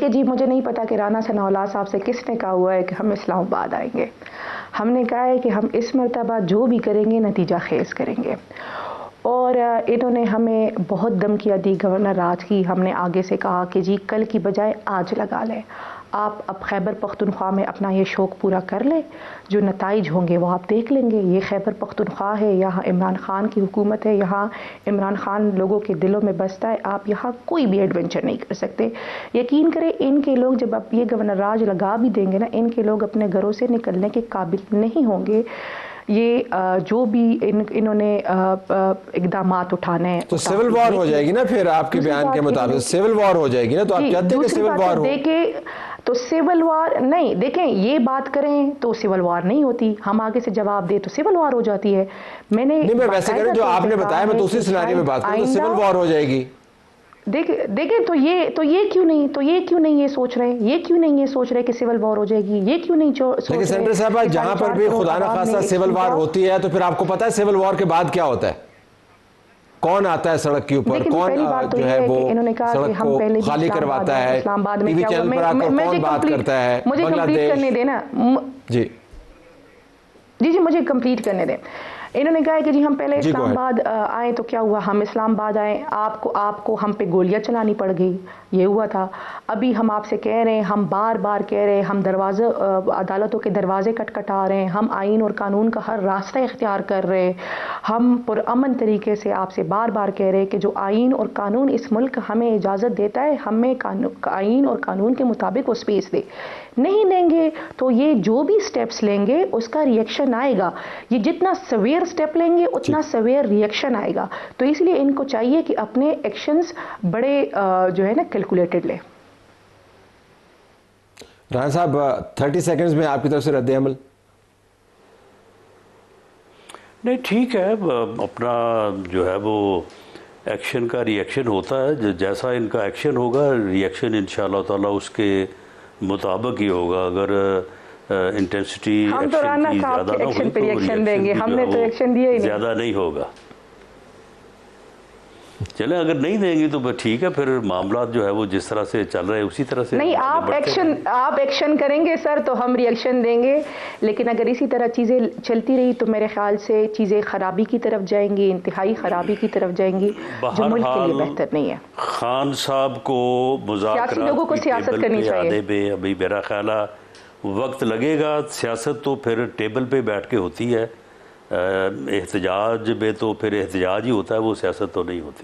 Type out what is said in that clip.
जी मुझे नहीं पता कि राना सनाउल्लाह साहब से किसने कहा हुआ है कि हम इस्लामाबाद आएंगे। हमने कहा है कि हम इस मर्तबा जो भी करेंगे नतीजा खेज़ करेंगे। और इन्होंने हमें बहुत धमकियाँ दी गवर्नर राज की। हमने आगे से कहा कि जी कल की बजाय आज लगा लें, आप अब खैबर पख्तूनख्वा में अपना ये शौक़ पूरा कर लें, जो नताइज होंगे वो आप देख लेंगे। ये खैबर पख्तूनख्वा है, यहाँ इमरान खान की हुकूमत है, यहाँ इमरान खान लोगों के दिलों में बसता है। आप यहाँ कोई भी एडवेंचर नहीं कर सकते। यकीन करें इनके लोग जब अब ये गवर्नर राज लगा भी देंगे ना, इनके लोग अपने घरों से निकलने के काबिल नहीं होंगे। ये जो भी इन्होंने इक़दामात उठाने हैं तो सिविल वॉर हो जाएगी ना फिर आपके बयान के मुताबिक सिविल वॉर हो जाएगी ना। तो आप चाहते हैं कि सिविल वॉर हो? देखें तो सिविल वॉर नहीं, देखें ये बात करें तो सिविल वॉर नहीं होती, हम आगे से जवाब दे तो सिविल वॉर हो जाती है। मैं वैसे कह रहा हूं जो आपने बताया, मैं तो उसी सिनेरियो में बात करूं, तो सिविल वॉर हो जाएगी। देखें तो ये क्यों नहीं ये सोच रहे कि सिविल वॉर हो जाएगी, ये क्यों नहीं सोच रहे। सेंटर साहब जहां पर भी खुदा न खास्ता सिविल वॉर होती है तो फिर आपको पता है सिविल वॉर के बाद क्या होता है? कौन आता है सड़क के ऊपर, कौन जो है वो सड़क को खाली करवाता है, टीवी चैनल पर आकर कौन बात करता है? मुझे कंप्लीट करने देना जी मुझे कंप्लीट करने दें। इन्होंने कहा है कि जी हम पहले इस्लामाबाद आए तो क्या हुआ, हम इस्लामाबाद आए, आपको हम पे गोलियां चलानी पड़ गई, ये हुआ था। अभी हम आपसे कह रहे हैं, हम बार बार कह रहे हैं, हम अदालतों के दरवाजे खटखटा रहे हैं, हम आइन और कानून का हर रास्ता इख्तियार कर रहे हैं, हम पुरअमन तरीके से आपसे बार बार कह रहे हैं कि जो आइन और कानून इस मुल्क हमें इजाज़त देता है, हमें आइन और कानून के मुताबिक वो स्पेस दे। नहीं देंगे तो ये जो भी स्टेप्स लेंगे उसका रिएक्शन आएगा। ये जितना सवेयर स्टेप लेंगे उतना सवेयर रिएक्शन आएगा। तो इसलिए इनको चाहिए कि अपने एक्शंस बड़े जो है ना कैलकुलेटेड ले। राना साहब 30 सेकंड्स में आपकी तरफ से रद्द अमल। नहीं ठीक है, अपना जो है वो एक्शन का रिएक्शन होता है, जैसा इनका एक्शन होगा रिएक्शन इंशाअल्लाह ताला उसके मुताबिक ही होगा। अगर इंटेंसिटी हम तो राना साहब के एक्शन पे रिएक्शन देंगे, हमने तो एक्शन दिया ही नहीं, ज़्यादा नहीं होगा। चले अगर नहीं देंगे तो ठीक है, फिर मामला जो है वो जिस तरह से चल रहे हैं उसी तरह से नहीं। आप एक्शन करेंगे सर तो हम रिएक्शन देंगे, लेकिन अगर इसी तरह चीज़ें चलती रही तो मेरे ख्याल से चीज़ें खराबी की तरफ जाएंगी, इंतहाई खराबी की तरफ जाएंगी, जो मुल्क के लिए बेहतर नहीं है। खान साहब को सियासी लोगों को सियासत करनी चाहिए। अभी मेरा ख्याल वक्त लगेगा, सियासत तो फिर टेबल पे बैठ के होती है, एहतजाज में तो फिर एहतजाज ही होता है, वो सियासत तो नहीं होती।